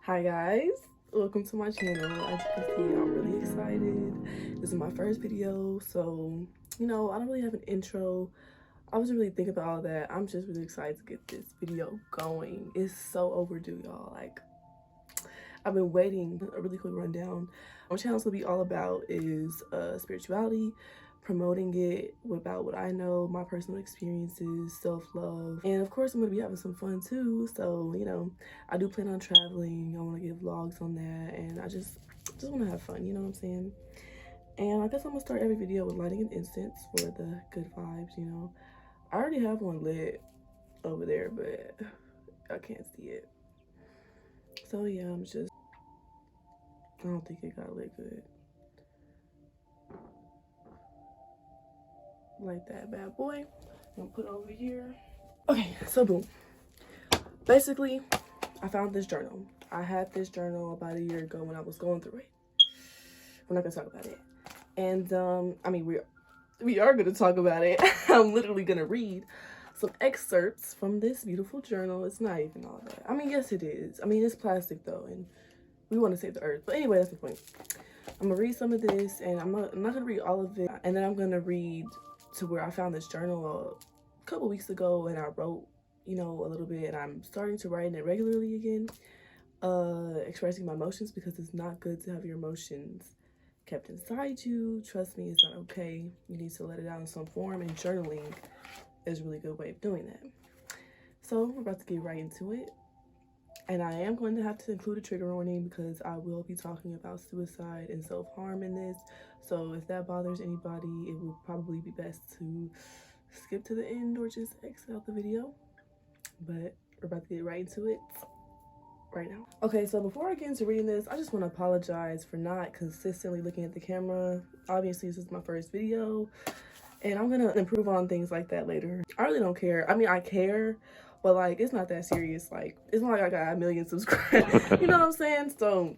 Hi guys, welcome to my channel. As you can see, I'm really excited. This is my first video, so I don't really have an intro. I wasn't really thinking about all that. I'm just really excited to get this video going. It's so overdue, y'all. Like, I've been waiting. A really quick rundown. My channel's gonna be all about is spirituality, promoting it about what I know, my personal experiences, self-love, and of course I'm gonna be having some fun too. So I do plan on traveling. I want to give vlogs on that, and I just want to have fun, you know what I'm saying? And I guess I'm gonna start every video with lighting an incense for the good vibes. I already have one lit over there, but I can't see it. So yeah, I don't think it got lit good. Like that bad boy. I'm gonna put it over here. Okay, so boom. Basically, I found this journal. I had this journal about a year ago when I was going through it. We're not gonna talk about it. And I mean, we are gonna talk about it. I'm literally gonna read some excerpts from this beautiful journal. It's not even all that. I mean, yes, it is. I mean, it's plastic though, and we want to save the earth. But anyway, that's the point. I'm gonna read some of this, and I'm not gonna read all of it. And then I'm gonna read to where I found this journal a couple weeks ago, and I wrote, a little bit, and I'm starting to write in it regularly again, expressing my emotions, because it's not good to have your emotions kept inside you. Trust me, it's not okay. You need to let it out in some form, and journaling is a really good way of doing that. So we're about to get right into it. And I am going to have to include a trigger warning because I will be talking about suicide and self-harm in this. So if that bothers anybody, it will probably be best to skip to the end or just exit out the video. But we're about to get right into it right now. Okay, so before I get into reading this, I just want to apologize for not consistently looking at the camera. Obviously, this is my first video, and I'm gonna improve on things like that later. I really don't care. I mean, I care, but like, it's not that serious. Like, it's not like I got a million subscribers. You know what I'm saying? So,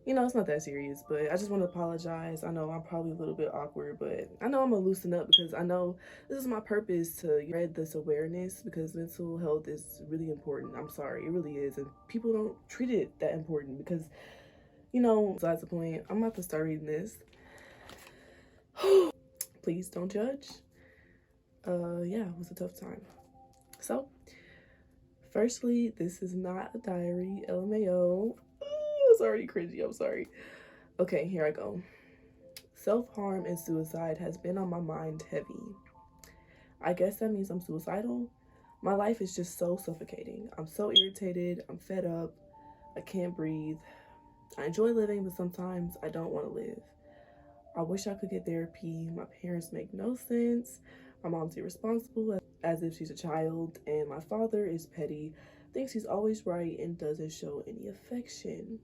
it's not that serious, but I just want to apologize. I know I'm probably a little bit awkward, but I know I'm gonna loosen up because I know this is my purpose, to spread this awareness, because mental health is really important. I'm sorry, it really is. And people don't treat it that important because, besides the point, I'm about to start reading this. Please don't judge. Yeah, it was a tough time. So, firstly, this is not a diary, LMAO. It's already cringy, I'm sorry. Okay, here I go. Self-harm and suicide has been on my mind heavy. I guess that means I'm suicidal. My life is just so suffocating. I'm so irritated, I'm fed up, I can't breathe. I enjoy living, but sometimes I don't want to live. I wish I could get therapy. My parents make no sense. My mom's irresponsible, as if she's a child, and my father is petty, thinks he's always right, and doesn't show any affection.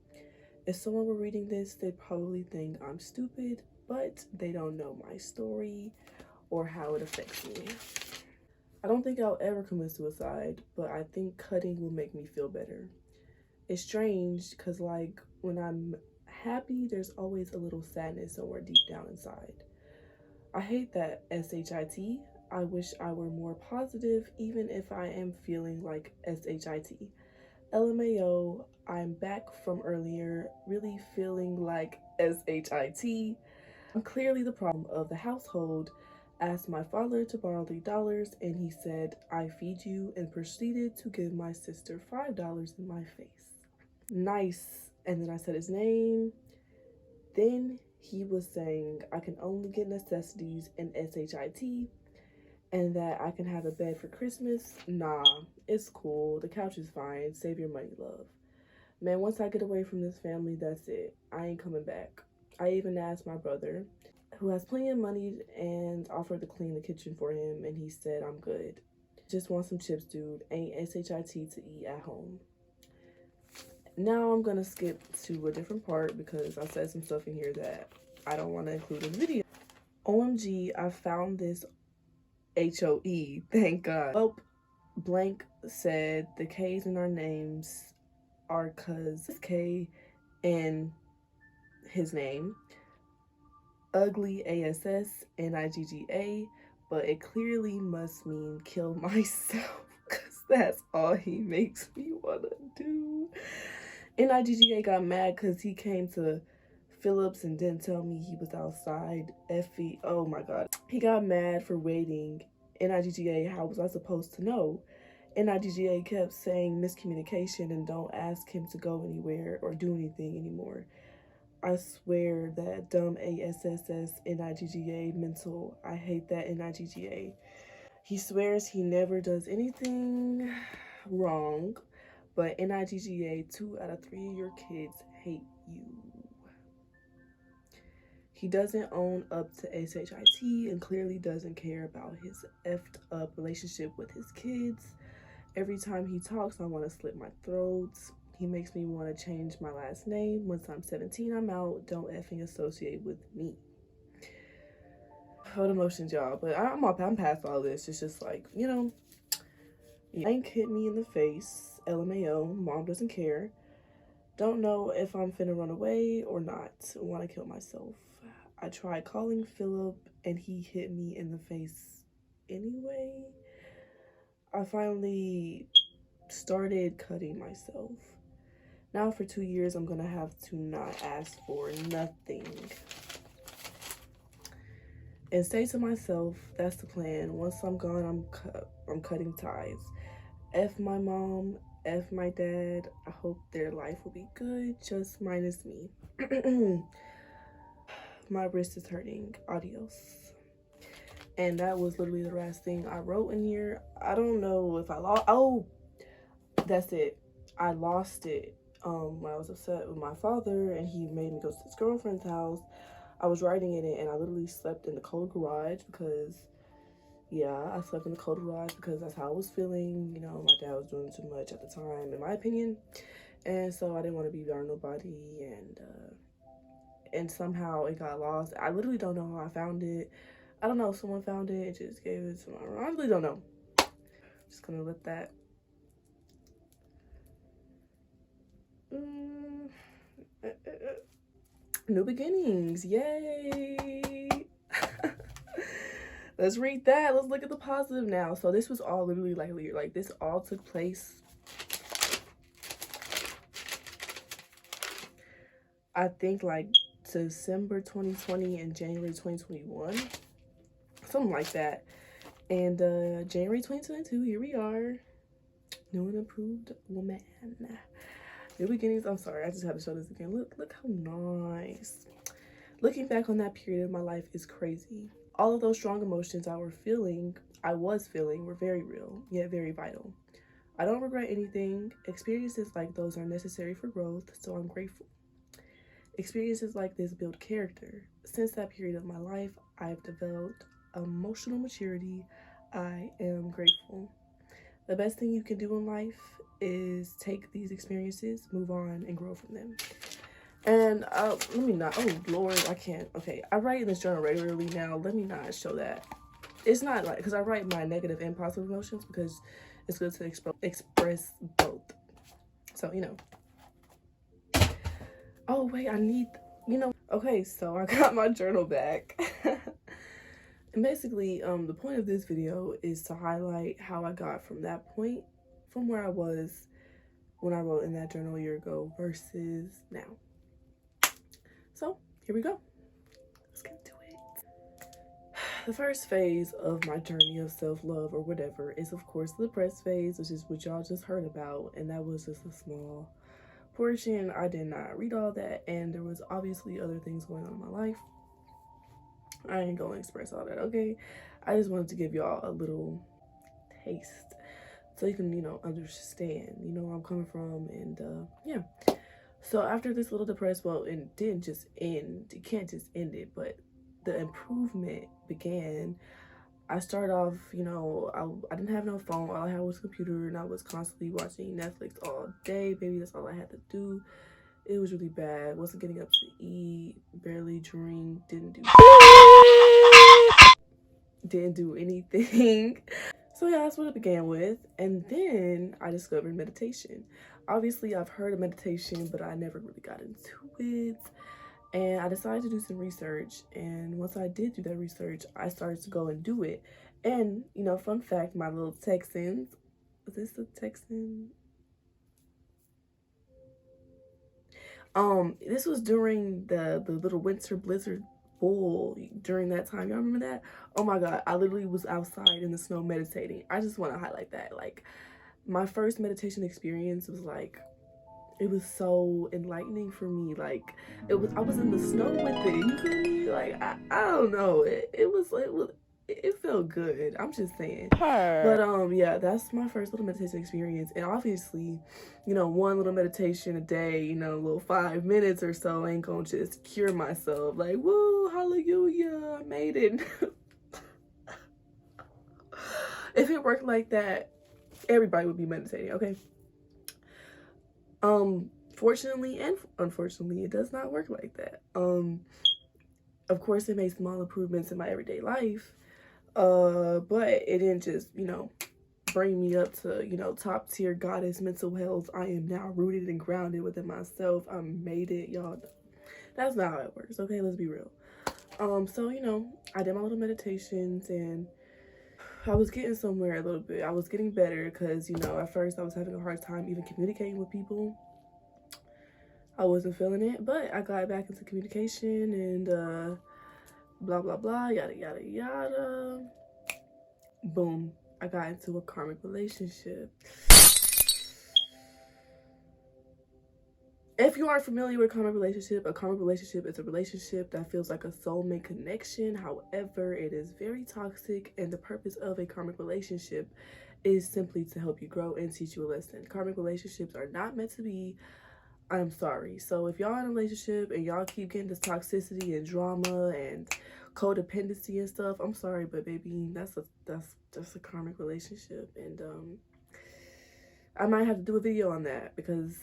If someone were reading this, they'd probably think I'm stupid, but they don't know my story or how it affects me. I don't think I'll ever commit suicide, but I think cutting will make me feel better. It's strange because, like, when I'm happy, there's always a little sadness somewhere deep down inside. I hate that SHIT. I wish I were more positive, even if I am feeling like SHIT. LMAO, I'm back from earlier, really feeling like SHIT. I'm clearly the problem of the household. Asked my father to borrow $3, and he said, "I feed you," and proceeded to give my sister $5 in my face. Nice. And then I said his name. Then he was saying I can only get necessities in SHIT, and that I can have a bed for Christmas. Nah, it's cool. The couch is fine. Save your money, love. Man, once I get away from this family, that's it. I ain't coming back. I even asked my brother, who has plenty of money, and offered to clean the kitchen for him, and he said, "I'm good. Just want some chips, dude. Ain't SHIT to eat at home." Now I'm gonna skip to a different part because I said some stuff in here that I don't want to include in the video. OMG, I found this HOE, thank God. Well, blank said the K's in our names are cause K and his name. Ugly ASS NIGGA, but it clearly must mean kill myself because that's all he makes me wanna do. NIGGA got mad because he came to Phillips and didn't tell me he was outside. Effie, oh my god. He got mad for waiting. NIGGA, how was I supposed to know? NIGGA kept saying miscommunication and don't ask him to go anywhere or do anything anymore. I swear that dumb ASSS NIGGA mental. I hate that NIGGA. He swears he never does anything wrong, but NIGGA, 2 out of 3 of your kids hate you. He doesn't own up to SHIT and clearly doesn't care about his effed up relationship with his kids. Every time he talks, I want to slit my throat. He makes me want to change my last name. Once I'm 17, I'm out. Don't effing associate with me. Hold emotions, y'all. But I'm past all this. It's just like, Yank hit me in the face. LMAO. Mom doesn't care. Don't know if I'm finna run away or not. Want to kill myself. I tried calling Philip and he hit me in the face anyway. I finally started cutting myself. Now for 2 years, I'm gonna have to not ask for nothing. And say to myself, that's the plan. Once I'm gone, I'm cutting ties. F my mom, F my dad. I hope their life will be good, just minus me. My wrist is hurting. Adios. And that was literally the last thing I wrote in here. I don't know if I lost. Oh, that's it. I lost it. When I was upset with my father and he made me go to his girlfriend's house. I was writing in it and I literally slept in the cold garage because, yeah, I slept in the cold garage because that's how I was feeling. You know, my dad was doing too much at the time, in my opinion. And so I didn't want to be around nobody, and somehow it got lost. I literally don't know how I found it. I don't know if someone found it and just gave it to my, I really don't know. Just gonna let that. New beginnings, yay. Let's read that. Let's look at the positive now. So this was all literally like this all took place, I think, like December 2020 and January 2021, something like that. And January 2022, here we are, new and improved woman. New beginnings. I'm sorry, I just have to show this again. Look how nice. Looking back on that period of my life is crazy. All of those strong emotions I was feeling were very real, yet very vital. I don't regret anything. Experiences like those are necessary for growth, so I'm grateful. Experiences like this build character. Since that period of my life, I've developed emotional maturity. I am grateful. The best thing you can do in life is take these experiences, move on, and grow from them. And let me not, oh Lord, I can't. Okay, I write in this journal regularly now. Let me not show that. It's not like, because I write my negative and positive emotions because it's good to express both. So, Oh, wait, I need, Okay, so I got my journal back. And basically, the point of this video is to highlight how I got from that point, from where I was when I wrote in that journal a year ago versus now. So, here we go. Let's get into it. The first phase of my journey of self-love or whatever is, of course, the depressed phase, which is what y'all just heard about. And that was just a small portion. I did not read all that. And there was obviously other things going on in my life. I ain't gonna express all that, okay? I just wanted to give y'all a little taste so you can, understand, where I'm coming from. And, yeah. So after this little depressed, well, it didn't just end. You can't just end it, but the improvement began. I started off, I didn't have no phone. All I had was a computer, and I was constantly watching Netflix all day. Baby, that's all I had to do. It was really bad. Wasn't getting up to eat, barely drink, didn't do anything. So yeah, that's what it began with. And then I discovered meditation. Obviously, I've heard of meditation, but I never really got into it. And I decided to do some research. And once I did do that research, I started to go and do it. And, fun fact, my little Texans, is this a Texan? This was during the little winter blizzard bull during that time. Y'all remember that? Oh my god, I literally was outside in the snow meditating. I just want to highlight that. Like, my first meditation experience was like, it was so enlightening for me. Like, I was in the snow with it. You feel me? Like, I don't know. It felt good. I'm just saying. But yeah, that's my first little meditation experience. And obviously, you know, one little meditation a day, you know, a little 5 minutes or so ain't gonna just cure myself. Like, woo, hallelujah, I made it. If it worked like that, everybody would be meditating, okay? Fortunately and unfortunately, it does not work like that. Of course, it made small improvements in my everyday life, but it didn't just, you know, bring me up to, you know, top tier goddess mental health. I am now rooted and grounded within myself. I made it, y'all. That's not how it works, okay? Let's be real. So, you know, I did my little meditations and I was getting somewhere a little bit. I was getting better because, you know, at first I was having a hard time even communicating with people. I wasn't feeling it, but I got back into communication and blah, blah, blah, yada, yada, yada. Boom. I got into a karmic relationship. If you aren't familiar with a karmic relationship is a relationship that feels like a soulmate connection. However, it is very toxic, and the purpose of a karmic relationship is simply to help you grow and teach you a lesson. Karmic relationships are not meant to be, I'm sorry. So if y'all in a relationship and y'all keep getting this toxicity and drama and codependency and stuff, I'm sorry, but baby, that's a karmic relationship. And I might have to do a video on that because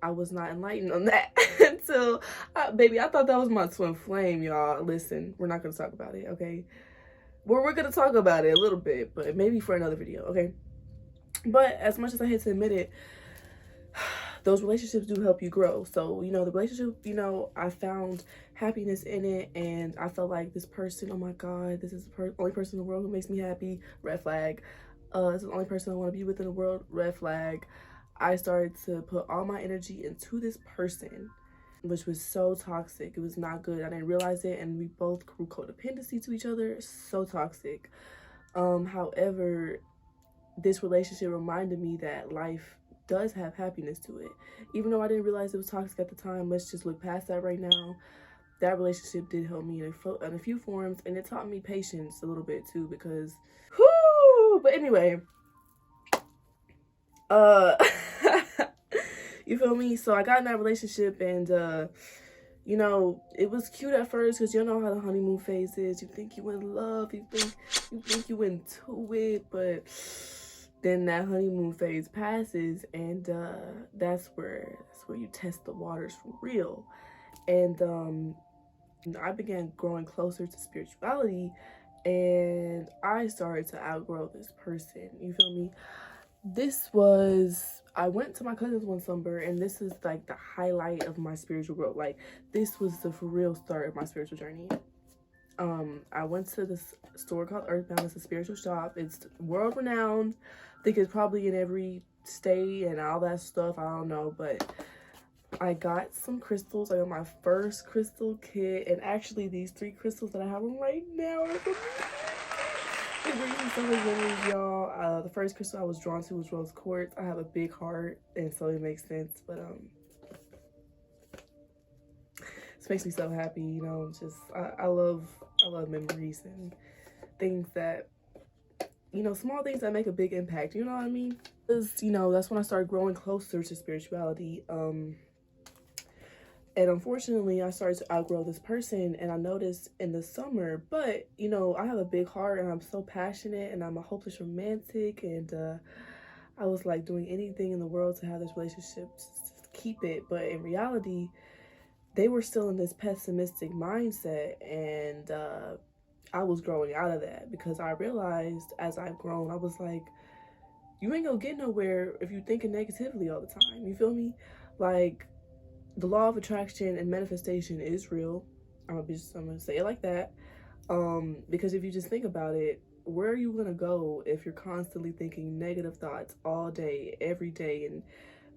I was not enlightened on that until, baby, I thought that was my twin flame, y'all. Listen, we're not going to talk about it, okay? We're going to talk about it a little bit, but maybe for another video, okay? But as much as I hate to admit it, those relationships do help you grow. So, you know, the relationship, you know, I found happiness in it, and I felt like this person, oh my God, this is the only person in the world who makes me happy, red flag. This is the only person I want to be with in the world, red flag. I started to put all my energy into this person, which was so toxic. It was not good. I didn't realize it, and we both grew codependency to each other. So toxic. However, this relationship reminded me that life does have happiness to it. Even though I didn't realize it was toxic at the time, let's just look past that right now. That relationship did help me in a few forms, and it taught me patience a little bit too, because, whoo! But anyway, you feel me? So I got in that relationship, and you know, it was cute at first because you know how the honeymoon phase is. You think you in love, you think you into it, but then that honeymoon phase passes, and that's where you test the waters for real. And I began growing closer to spirituality, and I started to outgrow this person. You feel me? I went to my cousin's one summer, and this is like the highlight of my spiritual growth. Like, this was the for real start of my spiritual journey. I went to this store called Earthbound. It's a spiritual shop. It's world renowned. I think it's probably in every state and all that stuff. I don't know, but I got some crystals. I got my first crystal kit, and actually these 3 crystals that I have on right now are from, it brings me so many memories, y'all. The first crystal I was drawn to was rose quartz. I have a big heart, and so it makes sense. But this makes me so happy, you know. Just I love memories and things that, you know, small things that make a big impact. You know what I mean? Because, you know, that's when I started growing closer to spirituality. And unfortunately, I started to outgrow this person, and I noticed in the summer, but, you know, I have a big heart, and I'm so passionate, and I'm a hopeless romantic, and I was, like, doing anything in the world to have this relationship, to keep it, but in reality, they were still in this pessimistic mindset, and I was growing out of that, because I realized as I've grown, I was like, you ain't gonna get nowhere if you thinking negatively all the time, you feel me? Like, the law of attraction and manifestation is real. I'm gonna say it like that. Because if you just think about it, where are you gonna go if you're constantly thinking negative thoughts all day, every day, and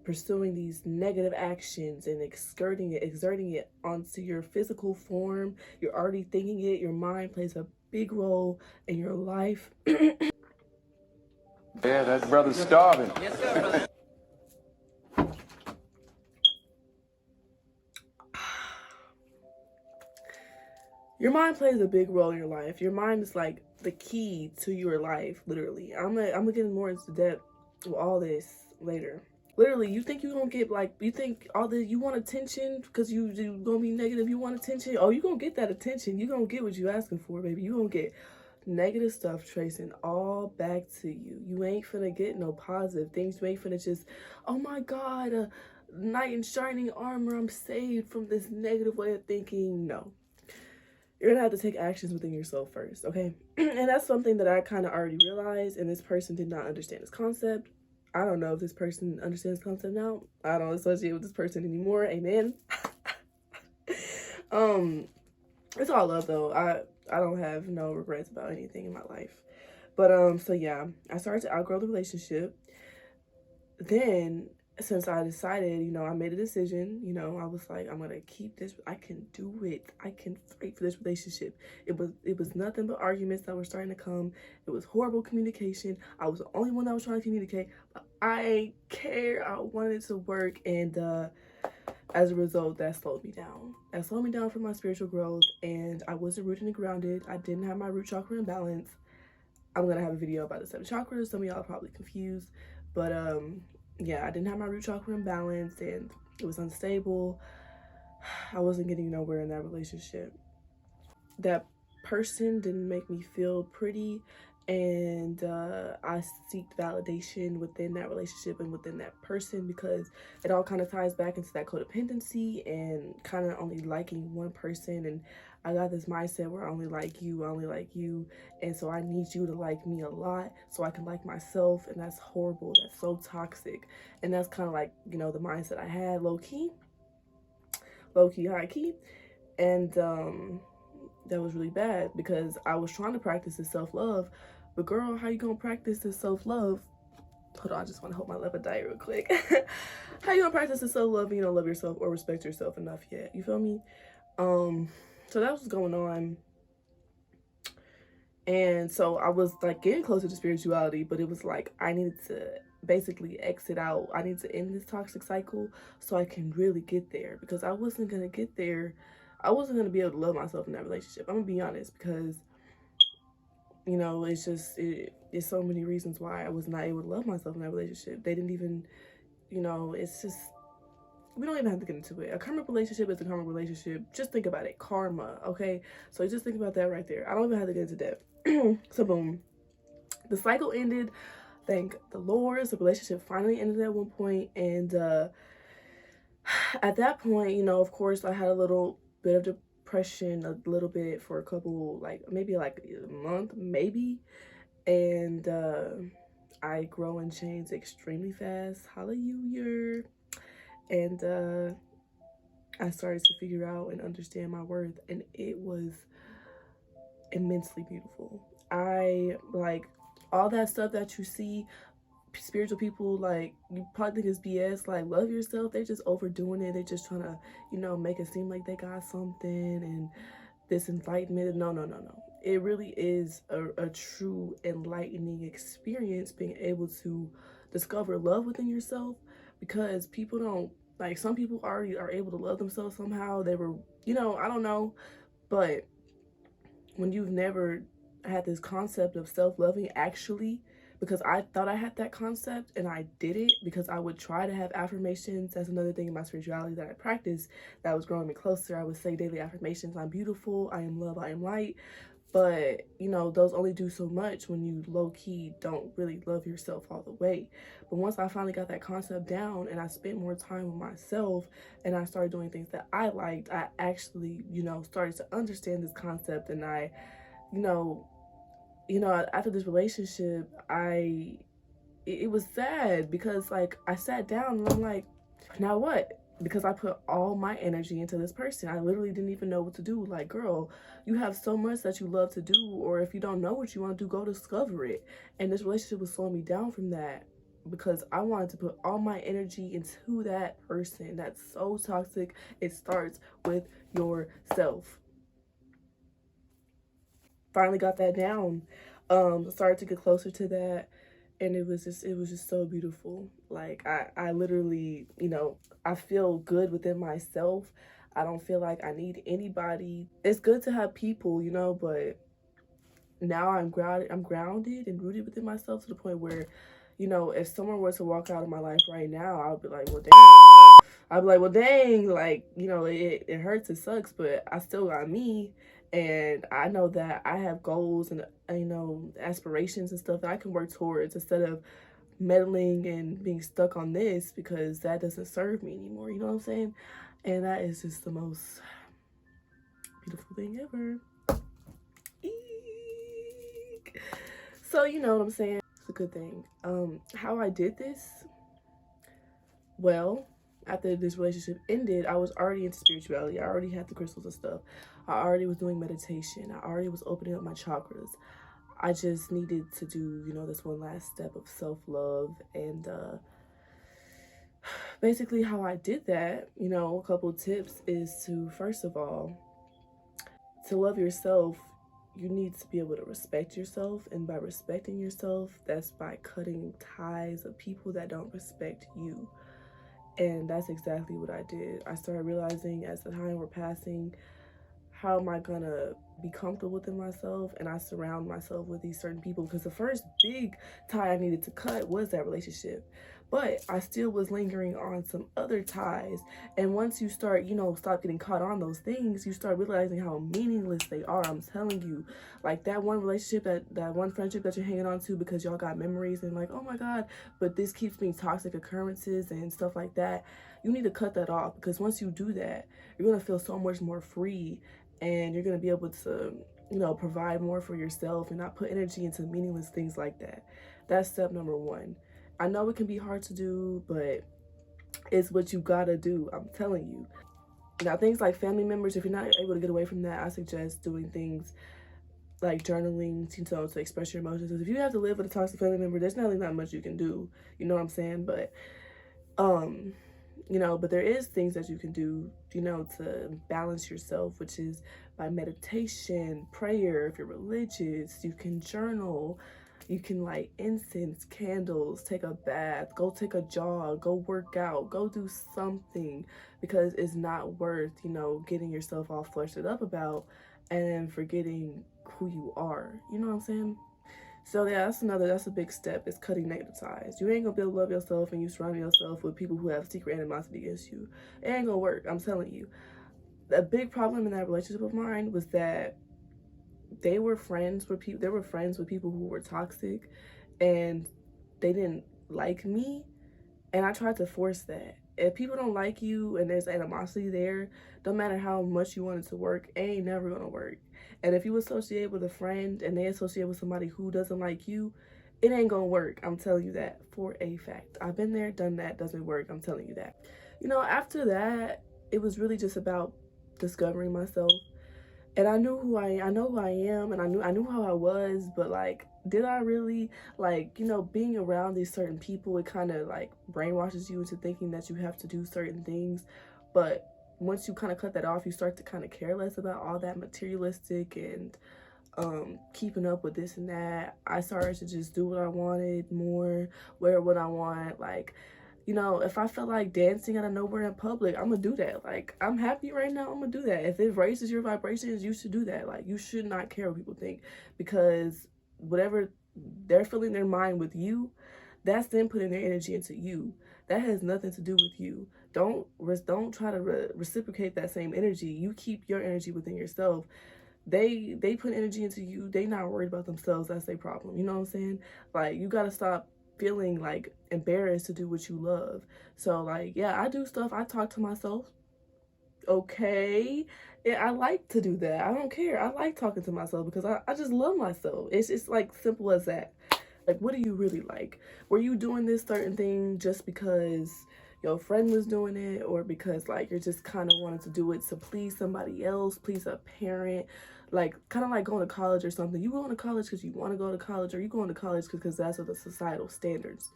pursuing these negative actions and exerting it onto your physical form. You're already thinking it. Your mind plays a big role in your life. Yeah, that brother's starving. Yes, sir, brother. Your mind plays a big role in your life. Your mind is like the key to your life, literally. I'm gonna get more into depth with all this later. Literally, you think you gonna get, like, you think all this, you want attention because you gonna be negative, you want attention. Oh, you gonna get that attention. You gonna get what you asking for, baby. You gonna get negative stuff tracing all back to you. You ain't finna get no positive things. You ain't finna just, oh my God, knight in shining armor, I'm saved from this negative way of thinking. No. You're gonna have to take actions within yourself first, okay? And that's something that I kind of already realized, and this person did not understand this concept. I don't know if this person understands concept now. I don't associate with this person anymore. Amen. It's all love though. I don't have no regrets about anything in my life. But so yeah, I started to outgrow the relationship. Then since I decided, you know, I made a decision, you know, I was like, I'm gonna keep this. I can do it. I can fight for this relationship. It was nothing but arguments that were starting to come. It was horrible communication. I was the only one that was trying to communicate, but I ain't care. I wanted it to work, and as a result, that slowed me down. That slowed me down for my spiritual growth, and I wasn't rooted and grounded. I didn't have my root chakra in balance. I'm gonna have a video about the 7 chakras. Some of y'all are probably confused, but yeah, I didn't have my root chakra in balance, and it was unstable. I wasn't getting nowhere in that relationship. That person didn't make me feel pretty, and I seeked validation within that relationship and within that person, because it all kind of ties back into that codependency and kind of only liking one person. And I got this mindset where I only like you, and so I need you to like me a lot so I can like myself, and that's horrible. That's so toxic. And that's kind of like, you know, the mindset I had, low-key, high-key. And that was really bad, because I was trying to practice this self-love. But girl, how you gonna practice this self-love? Hold on, I just want to hold my lip and die real quick. How you gonna practice this self-love and you don't love yourself or respect yourself enough yet? You feel me? So that was going on. And so I was like getting closer to spirituality, but it was like I needed to basically exit out. I need to end this toxic cycle so I can really get there, because I wasn't gonna get there. I wasn't gonna be able to love myself in that relationship. I'm gonna be honest, because, you know, it's just, it's so many reasons why I was not able to love myself in that relationship. They didn't even, you know, it's just, we don't even have to get into it. A karmic relationship is a karmic relationship. Just think about it. Karma, okay? So just think about that right there. I don't even have to get into depth. So boom. The cycle ended. Thank the Lord. The relationship finally ended at one point. And at that point, you know, of course, I had a little bit of depression, a little bit, for a couple, like maybe like a month, maybe. And I grow and change extremely fast. Hallelujah. And I started to figure out and understand my worth, and it was immensely beautiful. I like all that stuff that you see spiritual people, like, you probably think it's BS, like, love yourself. They're just overdoing it. They're just trying to, you know, make it seem like they got something and this enlightenment. No. It really is a true enlightening experience, being able to discover love within yourself, because people don't, like, some people already are able to love themselves somehow. They were, you know, I don't know, but when you've never had this concept of self-loving, actually, because I thought I had that concept and I didn't, because I would try to have affirmations. That's another thing in my spirituality that I practiced that was growing me closer. I would say daily affirmations: I'm beautiful, I am love, I am light. But, you know, those only do so much when you low-key don't really love yourself all the way. But once I finally got that concept down and I spent more time with myself and I started doing things that I liked, I actually, you know, started to understand this concept. And I, you know, after this relationship, it was sad, because, like, I sat down and I'm like, now what? Because I put all my energy into this person. I literally didn't even know what to do. Like, girl, you have so much that you love to do, or if you don't know what you want to do, go discover it. And this relationship was slowing me down from that. because I wanted to put all my energy into that person. That's so toxic. It starts with yourself. Finally got that down. Started to get closer to that, and it was just so beautiful. Like I literally, I feel good within myself. I don't feel like I need anybody. It's good to have people, but now I'm grounded and rooted within myself to the point where, if someone were to walk out of my life right now, I would be like, well, dang. I'd be like, well, dang, like, it hurts, it sucks, but I still got me. And I know that I have goals and, aspirations and stuff that I can work towards instead of meddling and being stuck on this, because that doesn't serve me anymore. You know what I'm saying? And that is just the most beautiful thing ever. Eek. So, you know what I'm saying? It's a good thing. How I did this? Well, after this relationship ended, I was already into spirituality. I already had the crystals and stuff. I already was doing meditation. I already was opening up my chakras. I just needed to do, this one last step of self-love. And basically how I did that, a couple tips is to, first of all, to love yourself, you need to be able to respect yourself. And by respecting yourself, that's by cutting ties of people that don't respect you. And that's exactly what I did. I started realizing as the time were passing, how am I gonna be comfortable within myself? And I surround myself with these certain people, because the first big tie I needed to cut was that relationship. But I still was lingering on some other ties. And once you start, stop getting caught on those things, you start realizing how meaningless they are. I'm telling you, like that one relationship, that one friendship that you're hanging on to because y'all got memories and like, oh my God, but this keeps being toxic occurrences and stuff like that. You need to cut that off, because once you do that, you're gonna feel so much more free, and you're gonna be able to, provide more for yourself and not put energy into meaningless things like that. That's step number one. I know it can be hard to do, but it's what you gotta do. I'm telling you. Now, things like family members, if you're not able to get away from that, I suggest doing things like journaling, to express your emotions. Because if you have to live with a toxic family member, there's not really not much you can do. You know what I'm saying? But, but there is things that you can do, to balance yourself, which is by meditation, prayer. If you're religious, you can journal. You can light incense, candles, take a bath, go take a jog, go work out, go do something, because it's not worth, getting yourself all flushed up about and then forgetting who you are. You know what I'm saying? So yeah, that's a big step, is cutting negative ties. You ain't gonna be able to love yourself and you surround yourself with people who have secret animosity against you. It ain't gonna work, I'm telling you. A big problem in that relationship of mine was that they were friends with people who were toxic, and they didn't like me, and I tried to force that. If people don't like you and there's animosity there, don't matter how much you want it to work, it ain't never gonna work. And if you associate with a friend and they associate with somebody who doesn't like you, it ain't gonna work. I'm telling you that for a fact. I've been there, done that, doesn't work. I'm telling you that. After that, it was really just about discovering myself. And I know who I am, and I knew how I was, but like, did I really? Like, being around these certain people, it kind of like brainwashes you into thinking that you have to do certain things. But once you kind of cut that off, you start to kind of care less about all that materialistic and keeping up with this and that. I started to just do what I wanted more, wear what I want, like, if I feel like dancing out of nowhere in public, I'm gonna do that. Like, I'm happy right now, I'm gonna do that. If it raises your vibrations, you should do that. Like, you should not care what people think, because whatever they're filling their mind with you, that's them putting their energy into you. That has nothing to do with you. Don't try to reciprocate that same energy. You keep your energy within yourself. They put energy into you. They not worried about themselves. That's their problem. You know what I'm saying? Like, you gotta stop feeling like embarrassed to do what you love. So like, yeah, I do stuff. I talk to myself. Okay. Yeah, I like to do that. I don't care. I like talking to myself because I just love myself. It's just like simple as that. Like, what do you really like? Were you doing this certain thing just because your friend was doing it, or because like you're just kind of wanting to do it to please somebody else, please a parent? Like, kind of like going to college or something. You going to college because you want to go to college, or you going to college because that's what the societal standards.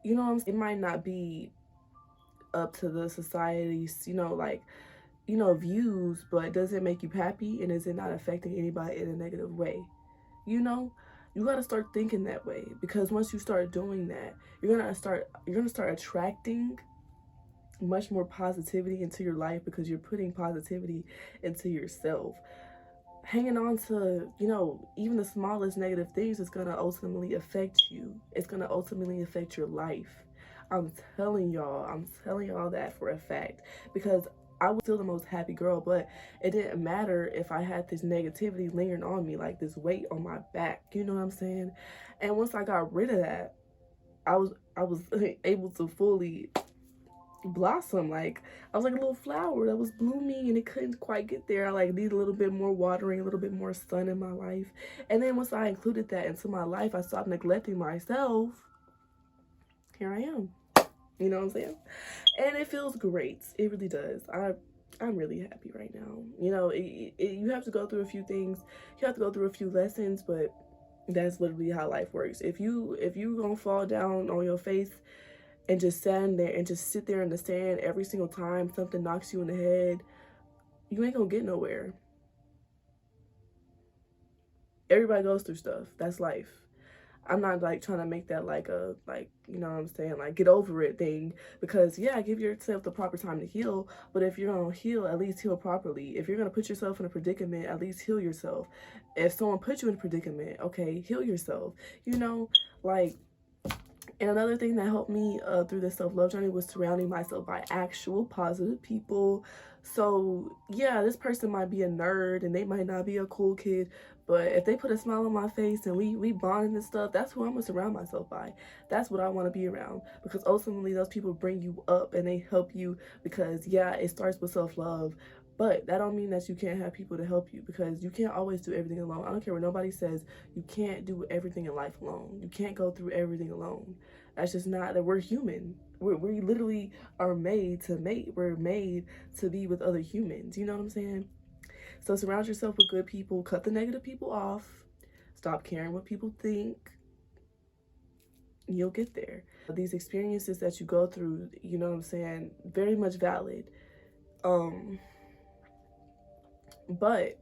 you know what I'm saying? It might not be up to the society's, like, views, but does it make you happy, and is it not affecting anybody in a negative way? You know, you got to start thinking that way, because once you start doing that, you're gonna start attracting much more positivity into your life, because you're putting positivity into yourself. Hanging on to, even the smallest negative things is going to ultimately affect you. It's going to ultimately affect your life. I'm telling y'all that for a fact, because I was still the most happy girl, but it didn't matter if I had this negativity lingering on me, like this weight on my back. You know what I'm saying? And once I got rid of that, I was able to fully blossom. Like, I was like a little flower that was blooming and it couldn't quite get there. I like need a little bit more watering, a little bit more sun in my life. And then once I included that into my life, I stopped neglecting myself. Here I am. You know what I'm saying? And it feels great. It really does. I'm really happy right now. You have to go through a few things. You have to go through a few lessons, but that's literally how life works. If you gonna fall down on your face and just stand there and just sit there in the sand every single time something knocks you in the head, you ain't gonna get nowhere. Everybody goes through stuff. That's life. I'm not like trying to make that like a, like, you know what I'm saying, like get over it thing, because yeah, give yourself the proper time to heal. But if you're gonna heal, at least heal properly. If you're gonna put yourself in a predicament, at least heal yourself. If someone put you in a predicament, okay, heal yourself. Like, and another thing that helped me through this self-love journey was surrounding myself by actual positive people. So yeah, this person might be a nerd and they might not be a cool kid, but if they put a smile on my face and we bonding and stuff, that's who I'm gonna surround myself by. That's what I want to be around, because ultimately those people bring you up and they help you, because yeah, it starts with self-love. But that don't mean that you can't have people to help you, because you can't always do everything alone. I don't care what nobody says. You can't do everything in life alone. You can't go through everything alone. That's just not that. We're human. We literally are made to mate. We're made to be with other humans. You know what I'm saying? So surround yourself with good people. Cut the negative people off. Stop caring what people think. You'll get there. These experiences that you go through, you know what I'm saying, very much valid. But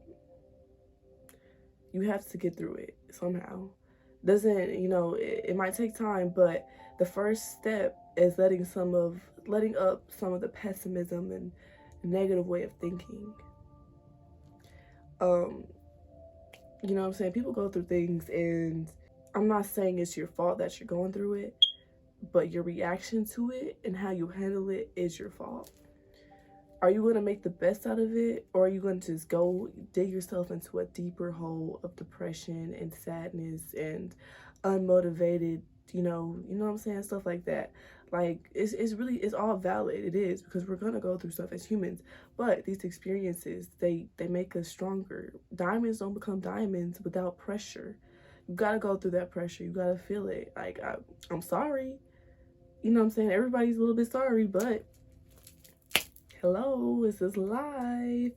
you have to get through it somehow. Doesn't, it might take time, but the first step is letting up some of the pessimism and negative way of thinking. You know what I'm saying? People go through things, and I'm not saying it's your fault that you're going through it, but your reaction to it and how you handle it is your fault. Are you going to make the best out of it, or are you going to just go dig yourself into a deeper hole of depression and sadness and unmotivated, you know what I'm saying, stuff like that? Like, it's all valid. It is, because we're going to go through stuff as humans, but these experiences, they make us stronger. Diamonds don't become diamonds without pressure. You got to go through that pressure. You got to feel it. Like, I'm sorry. You know what I'm saying? Everybody's a little bit sorry, but hello, this is life.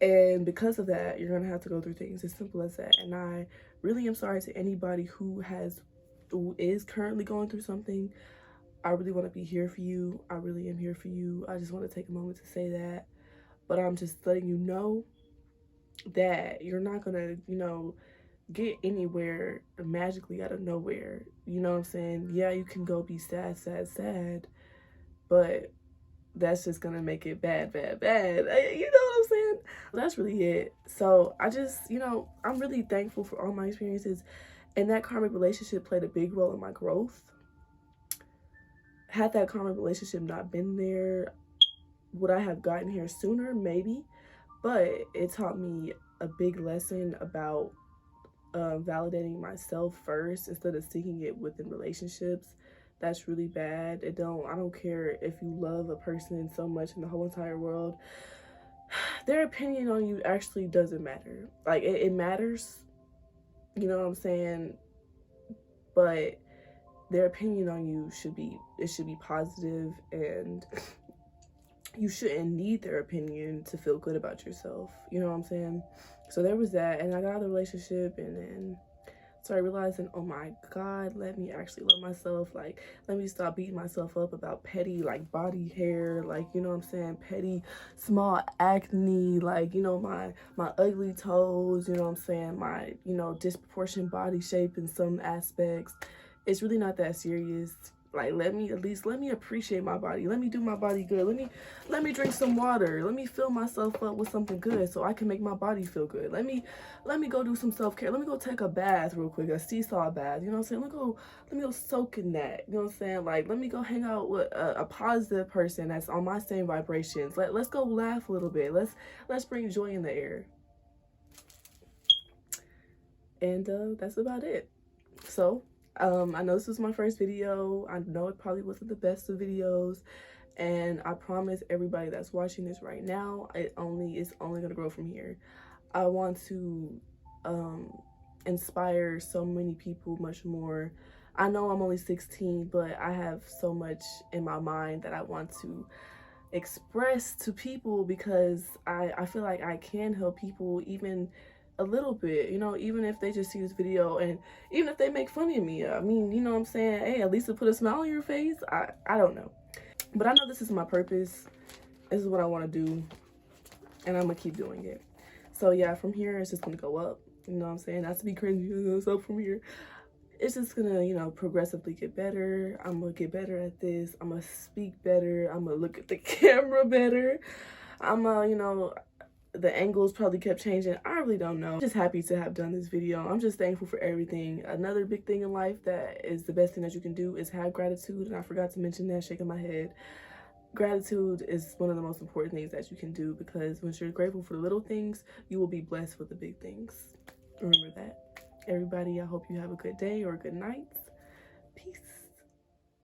And because of that, you're gonna have to go through things. As simple as that. And I really am sorry to anybody who is currently going through something. I really want to be here for you. I really am here for you. I just want to take a moment to say that. But I'm just letting you know that you're not gonna, get anywhere magically out of nowhere. You know what I'm saying? Yeah, you can go be sad, but that's just gonna make it bad. You know what I'm saying? That's really it. So I just, I'm really thankful for all my experiences, and that karmic relationship played a big role in my growth. Had that karmic relationship not been there, would I have gotten here sooner? Maybe. But it taught me a big lesson about validating myself first instead of seeking it within relationships. That's really bad. I don't care if you love a person so much in the whole entire world. Their opinion on you actually doesn't matter. Like, it matters, you know what I'm saying? But their opinion on you should be positive, and you shouldn't need their opinion to feel good about yourself. You know what I'm saying? So there was that, and I got out of the relationship, and then started realizing, oh my God, let me actually love myself. Like, let me stop beating myself up about petty, like, body hair, like, you know what I'm saying, petty, small acne, like, you know, my ugly toes, you know what I'm saying, my, you know, disproportionate body shape in some aspects. It's really not that serious. Like, let me appreciate my body. Let me do my body good. Let me drink some water. Let me fill myself up with something good so I can make my body feel good. Let me go do some self-care. Let me go take a bath real quick, a seesaw bath. You know what I'm saying? Let me go soak in that. You know what I'm saying? Like, let me go hang out with a positive person that's on my same vibrations. Let's go laugh a little bit. Let's bring joy in the air. And that's about it. So I know this was my first video. I know it probably wasn't the best of videos, and I promise everybody that's watching this right now, it's only gonna grow from here. I want to inspire so many people much more. I know I'm only 16, but I have so much in my mind that I want to express to people, because I feel like I can help people even a little bit, you know, even if they just see this video, and even if they make fun of me. I mean, you know what I'm saying? Hey, at least it put a smile on your face. I don't know. But I know this is my purpose. This is what I want to do, and I'm gonna keep doing it. So yeah, from here it's just gonna go up. You know what I'm saying? Not to be cringy, so from here it's just gonna, you know, progressively get better. I'm gonna get better at this. I'm gonna speak better. I'm gonna look at the camera better. I'm you know, the angles probably kept changing. I really don't know. I'm just happy to have done this video. I'm just thankful for everything. Another big thing in life that is the best thing that you can do is have gratitude. And I forgot to mention that, shaking my head. Gratitude is one of the most important things that you can do, because when you're grateful for the little things, you will be blessed with the big things. Remember that. Everybody, I hope you have a good day or a good night. Peace.